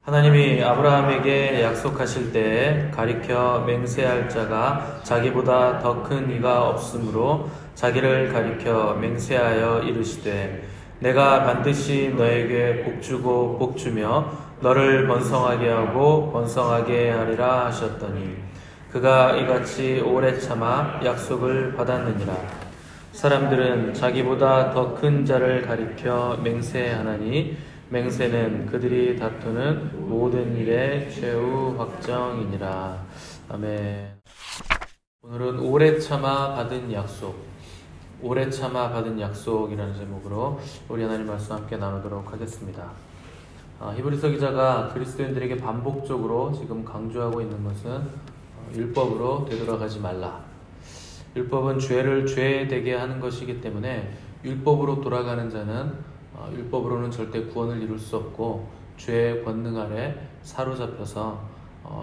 하나님이 아브라함에게 약속하실 때에 가리켜 맹세할 자가 자기보다 더 큰 이가 없으므로 자기를 가리켜 맹세하여 이르시되 내가 반드시 너에게 복주고 복주며 너를 번성하게 하고 번성하게 하리라 하셨더니 그가 이같이 오래 참아 약속을 받았느니라. 사람들은 자기보다 더 큰 자를 가리켜 맹세하나니 맹세는 그들이 다투는 모든 일의 최후 확정이니라. 아멘. 오늘은 오래 참아 받은 약속, 오래 참아 받은 약속이라는 제목으로 우리 하나님 말씀 함께 나누도록 하겠습니다. 히브리서 기자가 그리스도인들에게 반복적으로 지금 강조하고 있는 것은 율법으로 되돌아가지 말라. 율법은 죄를 죄되게 하는 것이기 때문에 율법으로 돌아가는 자는 율법으로는 절대 구원을 이룰 수 없고 죄의 권능 아래 사로잡혀서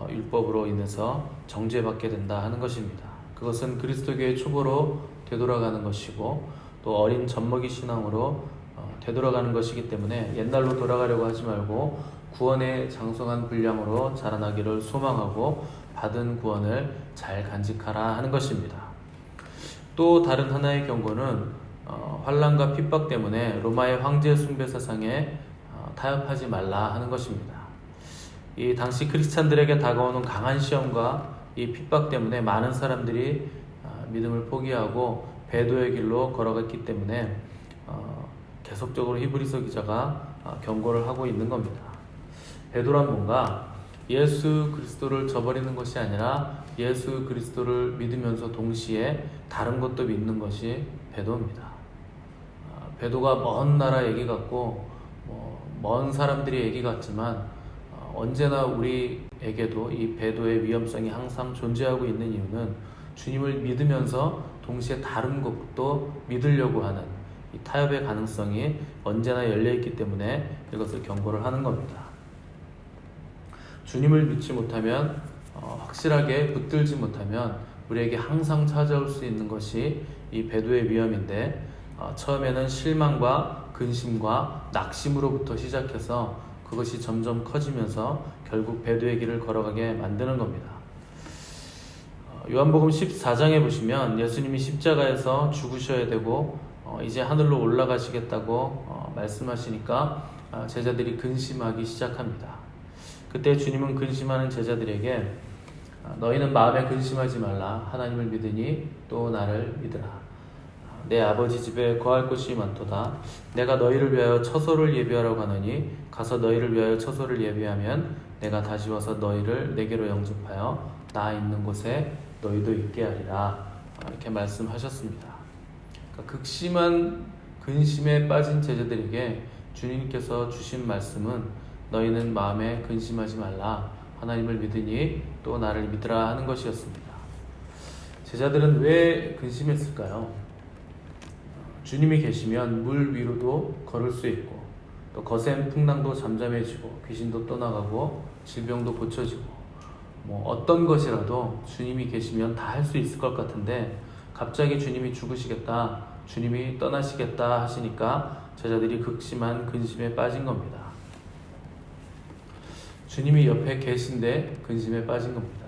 율법으로 인해서 정죄받게 된다 하는 것입니다. 그것은 그리스도교의 초보로 되돌아가는 것이고 또 어린 젖먹이 신앙으로 되돌아가는 것이기 때문에 옛날로 돌아가려고 하지 말고 구원의 장성한 분량으로 자라나기를 소망하고 받은 구원을 잘 간직하라 하는 것입니다. 또 다른 하나의 경고는 환난과 핍박 때문에 로마의 황제 숭배 사상에 타협하지 말라 하는 것입니다. 이 당시 크리스찬들에게 다가오는 강한 시험과 이 핍박 때문에 많은 사람들이 믿음을 포기하고 배도의 길로 걸어갔기 때문에 계속적으로 히브리서 기자가 경고를 하고 있는 겁니다. 배도란 뭔가 예수 그리스도를 저버리는 것이 아니라 예수 그리스도를 믿으면서 동시에 다른 것도 믿는 것이 배도입니다. 배도가 먼 나라 얘기 같고 먼 사람들의 얘기 같지만 언제나 우리에게도 이 배도의 위험성이 항상 존재하고 있는 이유는 주님을 믿으면서 동시에 다른 것도 믿으려고 하는 이 타협의 가능성이 언제나 열려있기 때문에 이것을 경고를 하는 겁니다. 주님을 믿지 못하면 확실하게 붙들지 못하면 우리에게 항상 찾아올 수 있는 것이 이 배도의 위험인데 처음에는 실망과 근심과 낙심으로부터 시작해서 그것이 점점 커지면서 결국 배도의 길을 걸어가게 만드는 겁니다. 요한복음 14장에 보시면 예수님이 십자가에서 죽으셔야 되고 이제 하늘로 올라가시겠다고 말씀하시니까 제자들이 근심하기 시작합니다. 그때 주님은 근심하는 제자들에게 너희는 마음에 근심하지 말라. 하나님을 믿으니 또 나를 믿으라. 내 아버지 집에 거할 곳이 많도다. 내가 너희를 위하여 처소를 예비하라고 하노니 가서 너희를 위하여 처소를 예비하면 내가 다시 와서 너희를 내게로 영접하여 나 있는 곳에 너희도 있게 하리라. 이렇게 말씀하셨습니다. 그러니까 극심한 근심에 빠진 제자들에게 주님께서 주신 말씀은 너희는 마음에 근심하지 말라. 하나님을 믿으니 또 나를 믿으라 하는 것이었습니다. 제자들은 왜 근심했을까요? 주님이 계시면 물 위로도 걸을 수 있고 또 거센 풍랑도 잠잠해지고 귀신도 떠나가고 질병도 고쳐지고 어떤 것이라도 주님이 계시면 다 할 수 있을 것 같은데 갑자기 주님이 죽으시겠다, 주님이 떠나시겠다 하시니까 제자들이 극심한 근심에 빠진 겁니다. 주님이 옆에 계신데 근심에 빠진 겁니다.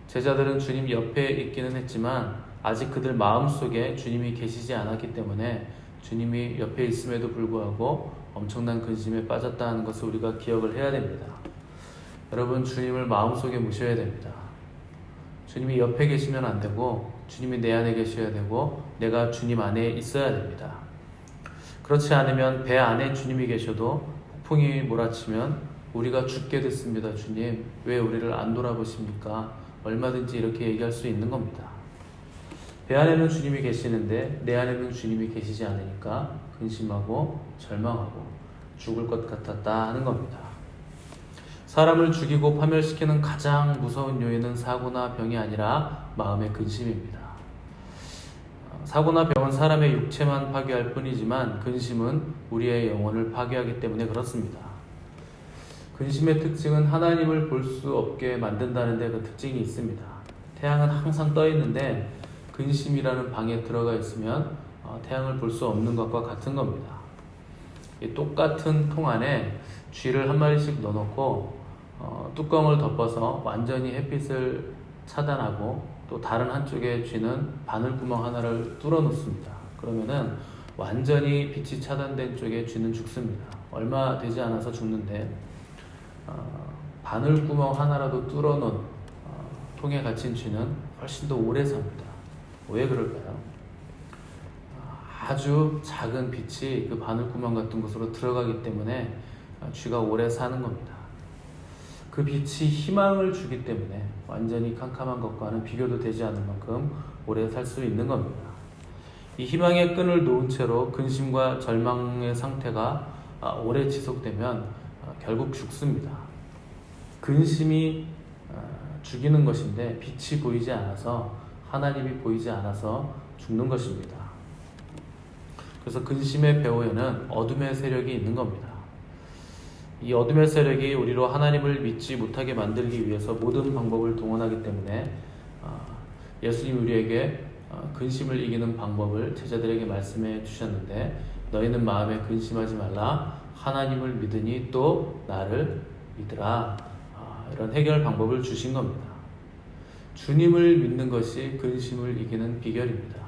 제자들은 주님 옆에 있기는 했지만 아직 그들 마음속에 주님이 계시지 않았기 때문에 주님이 옆에 있음에도 불구하고 엄청난 근심에 빠졌다는 것을 우리가 기억을 해야 됩니다. 여러분, 주님을 마음속에 모셔야 됩니다. 주님이 옆에 계시면 안 되고 주님이 내 안에 계셔야 되고 내가 주님 안에 있어야 됩니다. 그렇지 않으면 배 안에 주님이 계셔도 폭풍이 몰아치면 우리가 죽게 됐습니다. 주님, 왜 우리를 안 돌아보십니까? 얼마든지 이렇게 얘기할 수 있는 겁니다. 배 안에는 주님이 계시는데 내 안에는 주님이 계시지 않으니까 근심하고 절망하고 죽을 것 같았다 하는 겁니다. 사람을 죽이고 파멸시키는 가장 무서운 요인은 사고나 병이 아니라 마음의 근심입니다. 사고나 병은 사람의 육체만 파괴할 뿐이지만 근심은 우리의 영혼을 파괴하기 때문에 그렇습니다. 근심의 특징은 하나님을 볼 수 없게 만든다는 데 그 특징이 있습니다. 태양은 항상 떠 있는데 근심이라는 방에 들어가 있으면 태양을 볼 수 없는 것과 같은 겁니다. 이 똑같은 통 안에 쥐를 한 마리씩 넣어놓고 뚜껑을 덮어서 완전히 햇빛을 차단하고 또 다른 한쪽에 쥐는 바늘구멍 하나를 뚫어 놓습니다. 그러면은 완전히 빛이 차단된 쪽에 쥐는 죽습니다. 얼마 되지 않아서 죽는데 바늘구멍 하나라도 뚫어 놓은 통에 갇힌 쥐는 훨씬 더 오래 삽니다. 왜 그럴까요? 아주 작은 빛이 그 바늘구멍 같은 곳으로 들어가기 때문에 쥐가 오래 사는 겁니다. 그 빛이 희망을 주기 때문에 완전히 캄캄한 것과는 비교도 되지 않을 만큼 오래 살 수 있는 겁니다. 이 희망의 끈을 놓은 채로 근심과 절망의 상태가 오래 지속되면 결국 죽습니다. 근심이 죽이는 것인데 빛이 보이지 않아서, 하나님이 보이지 않아서 죽는 것입니다. 그래서 근심의 배후에는 어둠의 세력이 있는 겁니다. 이 어둠의 세력이 우리로 하나님을 믿지 못하게 만들기 위해서 모든 방법을 동원하기 때문에 예수님 우리에게 근심을 이기는 방법을 제자들에게 말씀해 주셨는데, 너희는 마음에 근심하지 말라, 하나님을 믿으니 또 나를 믿으라, 이런 해결 방법을 주신 겁니다. 주님을 믿는 것이 근심을 이기는 비결입니다.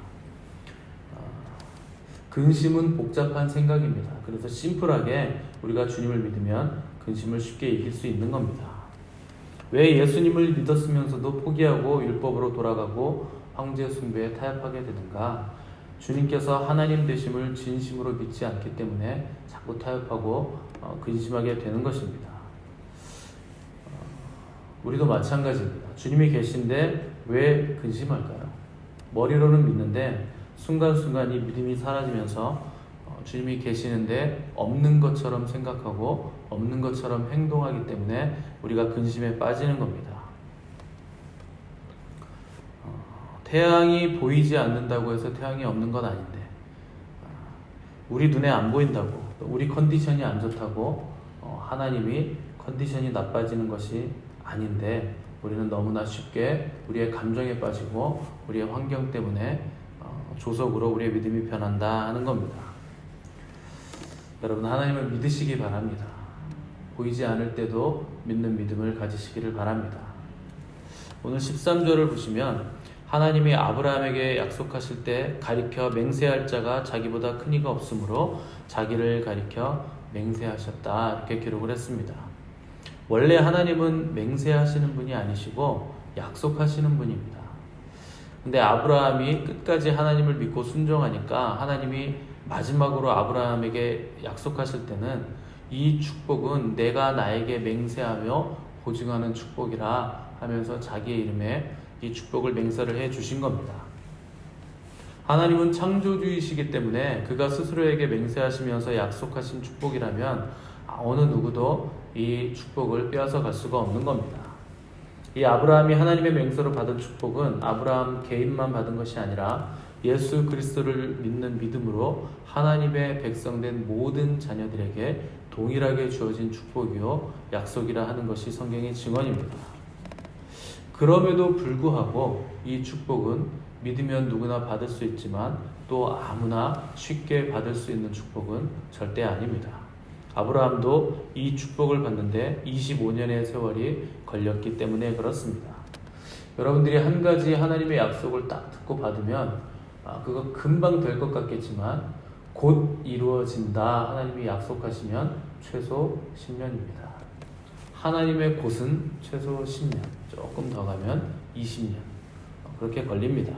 근심은 복잡한 생각입니다. 그래서 심플하게 우리가 주님을 믿으면 근심을 쉽게 이길 수 있는 겁니다. 왜 예수님을 믿었으면서도 포기하고 율법으로 돌아가고 황제 숭배에 타협하게 되는가? 주님께서 하나님 되심을 진심으로 믿지 않기 때문에 자꾸 타협하고 근심하게 되는 것입니다. 우리도 마찬가지입니다. 주님이 계신데 왜 근심할까요? 머리로는 믿는데 순간순간 이 믿음이 사라지면서 주님이 계시는데 없는 것처럼 생각하고 없는 것처럼 행동하기 때문에 우리가 근심에 빠지는 겁니다. 태양이 보이지 않는다고 해서 태양이 없는 건 아닌데, 우리 눈에 안 보인다고, 우리 컨디션이 안 좋다고 하나님이 컨디션이 나빠지는 것이 아닌데, 우리는 너무나 쉽게 우리의 감정에 빠지고 우리의 환경 때문에 조속으로 우리의 믿음이 변한다 하는 겁니다. 여러분, 하나님을 믿으시기 바랍니다. 보이지 않을 때도 믿는 믿음을 가지시기를 바랍니다. 오늘 13절을 보시면 하나님이 아브라함에게 약속하실 때 가리켜 맹세할 자가 자기보다 큰 이가 없으므로 자기를 가리켜 맹세하셨다, 이렇게 기록을 했습니다. 원래 하나님은 맹세하시는 분이 아니시고 약속하시는 분입니다. 근데 아브라함이 끝까지 하나님을 믿고 순종하니까 하나님이 마지막으로 아브라함에게 약속하실 때는 이 축복은 내가 나에게 맹세하며 보증하는 축복이라 하면서 자기의 이름에 이 축복을 맹세를 해 주신 겁니다. 하나님은 창조주이시기 때문에 그가 스스로에게 맹세하시면서 약속하신 축복이라면 어느 누구도 이 축복을 빼앗아 갈 수가 없는 겁니다. 이 아브라함이 하나님의 맹세로 받은 축복은 아브라함 개인만 받은 것이 아니라 예수 그리스도를 믿는 믿음으로 하나님의 백성된 모든 자녀들에게 동일하게 주어진 축복이요 약속이라 하는 것이 성경의 증언입니다. 그럼에도 불구하고 이 축복은 믿으면 누구나 받을 수 있지만 또 아무나 쉽게 받을 수 있는 축복은 절대 아닙니다. 아브라함도 이 축복을 받는데 25년의 세월이 걸렸기 때문에 그렇습니다. 여러분들이 한 가지 하나님의 약속을 딱 듣고 받으면 그거 금방 될 것 같겠지만 곧 이루어진다 하나님이 약속하시면 최소 10년입니다. 하나님의 곧은 최소 10년, 조금 더 가면 20년, 그렇게 걸립니다.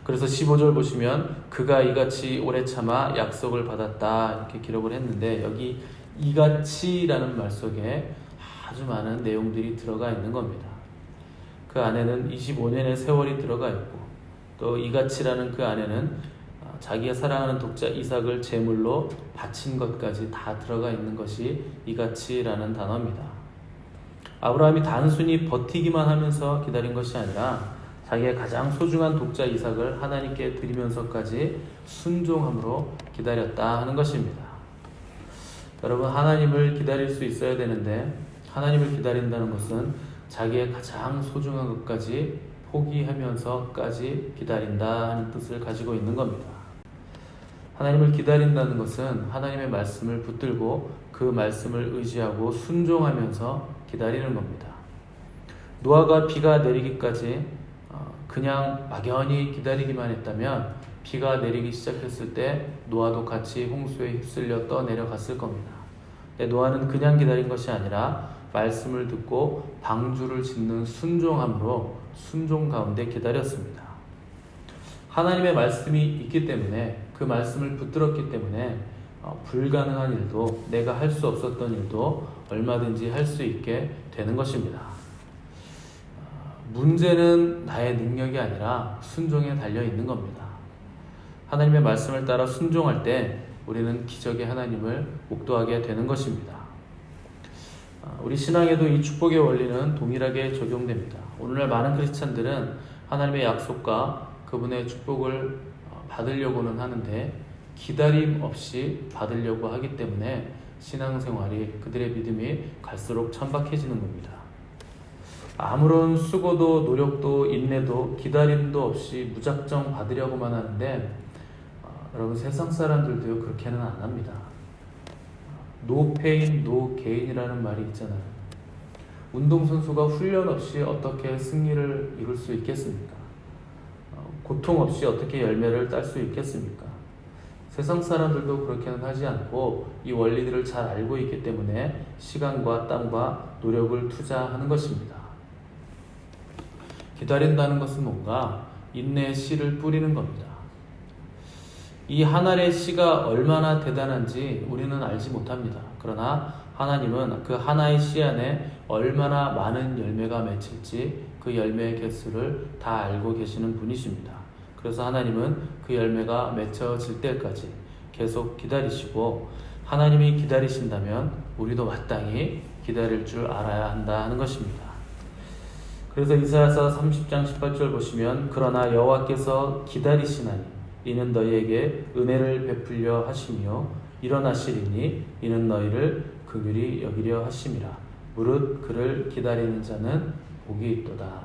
그래서 15절 보시면 그가 이같이 오래 참아 약속을 받았다, 이렇게 기록을 했는데, 여기 이같이라는 말 속에 아주 많은 내용들이 들어가 있는 겁니다. 그 안에는 25년의 세월이 들어가 있고, 또 이같이라는 그 안에는 자기가 사랑하는 독자 이삭을 제물로 바친 것까지 다 들어가 있는 것이 이같이라는 단어입니다. 아브라함이 단순히 버티기만 하면서 기다린 것이 아니라 자기의 가장 소중한 독자 이삭을 하나님께 드리면서까지 순종함으로 기다렸다 하는 것입니다. 여러분, 하나님을 기다릴 수 있어야 되는데 하나님을 기다린다는 것은 자기의 가장 소중한 것까지 포기하면서까지 기다린다 하는 뜻을 가지고 있는 겁니다. 하나님을 기다린다는 것은 하나님의 말씀을 붙들고 그 말씀을 의지하고 순종하면서 기다리는 겁니다. 노아가 비가 내리기까지 그냥 막연히 기다리기만 했다면 비가 내리기 시작했을 때 노아도 같이 홍수에 휩쓸려 떠내려갔을 겁니다. 근데 노아는 그냥 기다린 것이 아니라 말씀을 듣고 방주를 짓는 순종함으로 순종 가운데 기다렸습니다. 하나님의 말씀이 있기 때문에 그 말씀을 붙들었기 때문에 불가능한 일도 내가 할 수 없었던 일도 얼마든지 할 수 있게 되는 것입니다. 문제는 나의 능력이 아니라 순종에 달려 있는 겁니다. 하나님의 말씀을 따라 순종할 때 우리는 기적의 하나님을 목도하게 되는 것입니다. 우리 신앙에도 이 축복의 원리는 동일하게 적용됩니다. 오늘날 많은 크리스찬들은 하나님의 약속과 그분의 축복을 받으려고는 하는데 기다림 없이 받으려고 하기 때문에 신앙생활이, 그들의 믿음이 갈수록 천박해지는 겁니다. 아무런 수고도 노력도 인내도 기다림도 없이 무작정 받으려고만 하는데 여러분, 세상 사람들도요 그렇게는 안 합니다. No pain, no gain이라는 말이 있잖아요. 운동선수가 훈련 없이 어떻게 승리를 이룰 수 있겠습니까? 고통 없이 어떻게 열매를 딸 수 있겠습니까? 세상 사람들도 그렇게는 하지 않고 이 원리들을 잘 알고 있기 때문에 시간과 땀과 노력을 투자하는 것입니다. 기다린다는 것은 뭔가 인내의 씨를 뿌리는 겁니다. 이 한 알의 씨가 얼마나 대단한지 우리는 알지 못합니다. 그러나 하나님은 그 하나의 씨 안에 얼마나 많은 열매가 맺힐지 그 열매의 개수를 다 알고 계시는 분이십니다. 그래서 하나님은 그 열매가 맺혀질 때까지 계속 기다리시고, 하나님이 기다리신다면 우리도 마땅히 기다릴 줄 알아야 한다 하는 것입니다. 그래서 이사야서 30장 18절 보시면 그러나 여호와께서 기다리시나니 이는 너희에게 은혜를 베풀려 하시며 일어나시리니 이는 너희를 긍휼히 여기려 하심이라. 무릇 그를 기다리는 자는 복이 있도다.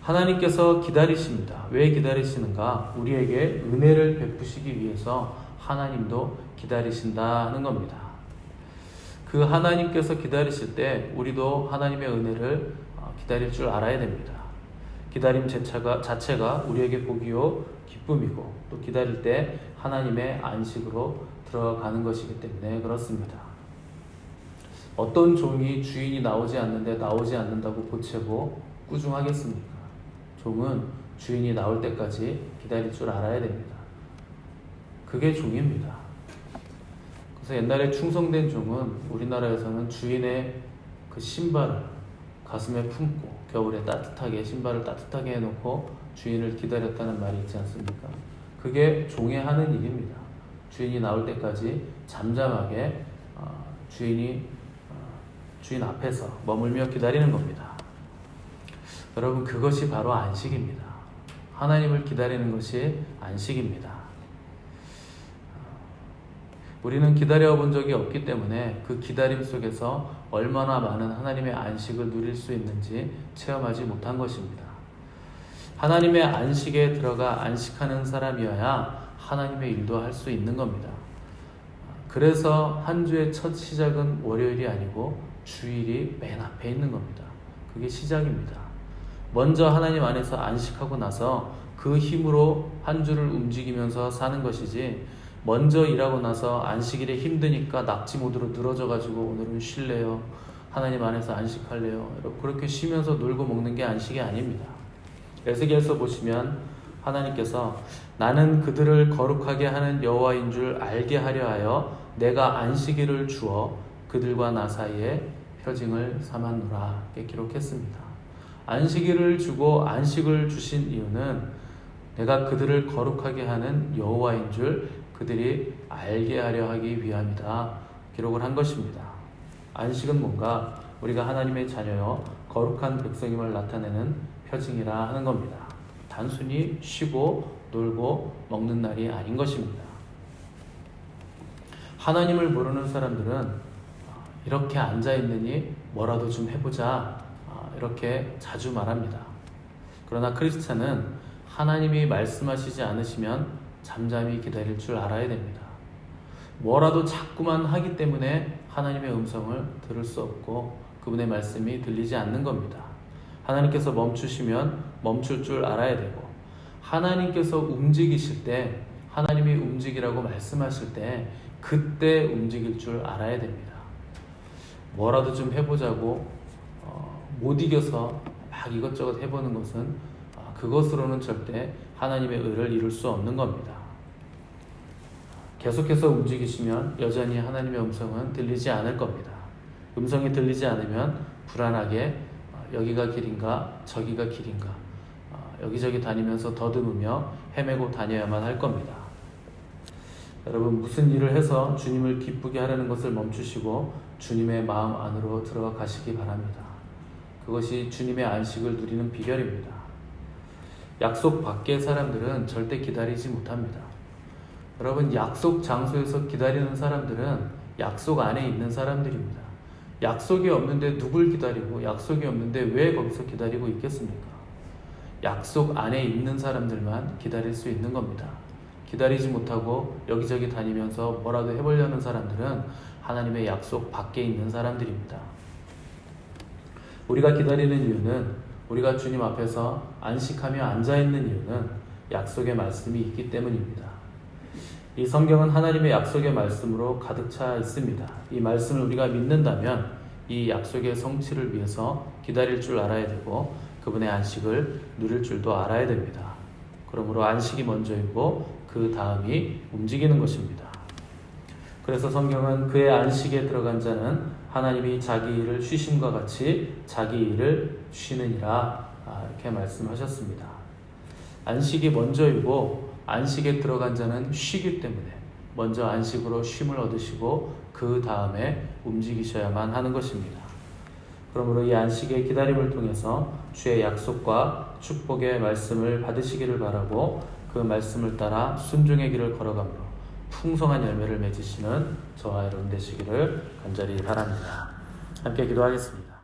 하나님께서 기다리십니다. 왜 기다리시는가? 우리에게 은혜를 베푸시기 위해서 하나님도 기다리신다 하는 겁니다. 그 하나님께서 기다리실 때 우리도 하나님의 은혜를 기다릴 줄 알아야 됩니다. 기다림 자체가 우리에게 복이요 기쁨이고, 또 기다릴 때 하나님의 안식으로 들어가는 것이기 때문에 그렇습니다. 어떤 종이 주인이 나오지 않는다고 보채고 꾸중하겠습니까? 종은 주인이 나올 때까지 기다릴 줄 알아야 됩니다. 그게 종입니다. 그래서 옛날에 충성된 종은 우리나라에서는 주인의 그 신발을 가슴에 품고 겨울에 신발을 따뜻하게 해놓고 주인을 기다렸다는 말이 있지 않습니까? 그게 종의 하는 일입니다. 주인이 나올 때까지 잠잠하게 주인 앞에서 머물며 기다리는 겁니다. 여러분, 그것이 바로 안식입니다. 하나님을 기다리는 것이 안식입니다. 우리는 기다려본 적이 없기 때문에 그 기다림 속에서 얼마나 많은 하나님의 안식을 누릴 수 있는지 체험하지 못한 것입니다. 하나님의 안식에 들어가 안식하는 사람이어야 하나님의 일도 할 수 있는 겁니다. 그래서 한 주의 첫 시작은 월요일이 아니고 주일이 맨 앞에 있는 겁니다. 그게 시작입니다. 먼저 하나님 안에서 안식하고 나서 그 힘으로 한 주를 움직이면서 사는 것이지, 먼저 일하고 나서 안식일에 힘드니까 낙지 모드로 늘어져가지고 오늘은 쉴래요, 하나님 안에서 안식할래요, 그렇게 쉬면서 놀고 먹는 게 안식이 아닙니다. 에스겔서 보시면 하나님께서 나는 그들을 거룩하게 하는 여호와인 줄 알게 하려 하여 내가 안식일을 주어 그들과 나 사이에 표징을 삼았노라 이렇게 기록했습니다. 안식일을 주고 안식을 주신 이유는 내가 그들을 거룩하게 하는 여호와인 줄 그들이 알게 하려 하기 위함이다 기록을 한 것입니다. 안식은 뭔가 우리가 하나님의 자녀여 거룩한 백성임을 나타내는 표징이라 하는 겁니다. 단순히 쉬고 놀고 먹는 날이 아닌 것입니다. 하나님을 모르는 사람들은 이렇게 앉아있느니 뭐라도 좀 해보자, 이렇게 자주 말합니다. 그러나 크리스찬은 하나님이 말씀하시지 않으시면 잠잠히 기다릴 줄 알아야 됩니다. 뭐라도 자꾸만 하기 때문에 하나님의 음성을 들을 수 없고 그분의 말씀이 들리지 않는 겁니다. 하나님께서 멈추시면 멈출 줄 알아야 되고, 하나님께서 움직이실 때, 하나님이 움직이라고 말씀하실 때 그때 움직일 줄 알아야 됩니다. 뭐라도 좀 해보자고 못 이겨서 막 이것저것 해보는 것은 그것으로는 절대 하나님의 의를 이룰 수 없는 겁니다. 계속해서 움직이시면 여전히 하나님의 음성은 들리지 않을 겁니다. 음성이 들리지 않으면 불안하게 여기가 길인가 저기가 길인가 여기저기 다니면서 더듬으며 헤매고 다녀야만 할 겁니다. 여러분, 무슨 일을 해서 주님을 기쁘게 하려는 것을 멈추시고 주님의 마음 안으로 들어가 가시기 바랍니다. 그것이 주님의 안식을 누리는 비결입니다. 약속 밖의 사람들은 절대 기다리지 못합니다. 여러분, 약속 장소에서 기다리는 사람들은 약속 안에 있는 사람들입니다. 약속이 없는데 누굴 기다리고, 약속이 없는데 왜 거기서 기다리고 있겠습니까? 약속 안에 있는 사람들만 기다릴 수 있는 겁니다. 기다리지 못하고 여기저기 다니면서 뭐라도 해보려는 사람들은 하나님의 약속 밖에 있는 사람들입니다. 우리가 기다리는 이유는, 우리가 주님 앞에서 안식하며 앉아있는 이유는 약속의 말씀이 있기 때문입니다. 이 성경은 하나님의 약속의 말씀으로 가득 차 있습니다. 이 말씀을 우리가 믿는다면 이 약속의 성취를 위해서 기다릴 줄 알아야 되고 그분의 안식을 누릴 줄도 알아야 됩니다. 그러므로 안식이 먼저이고 그 다음이 움직이는 것입니다. 그래서 성경은 그의 안식에 들어간 자는 하나님이 자기 일을 쉬심과 같이 자기 일을 쉬느니라, 이렇게 말씀하셨습니다. 안식이 먼저이고 안식에 들어간 자는 쉬기 때문에 먼저 안식으로 쉼을 얻으시고 그 다음에 움직이셔야만 하는 것입니다. 그러므로 이 안식의 기다림을 통해서 주의 약속과 축복의 말씀을 받으시기를 바라고 그 말씀을 따라 순종의 길을 걸어가므로 풍성한 열매를 맺으시는 저와 여러분 되시기를 간절히 바랍니다. 함께 기도하겠습니다.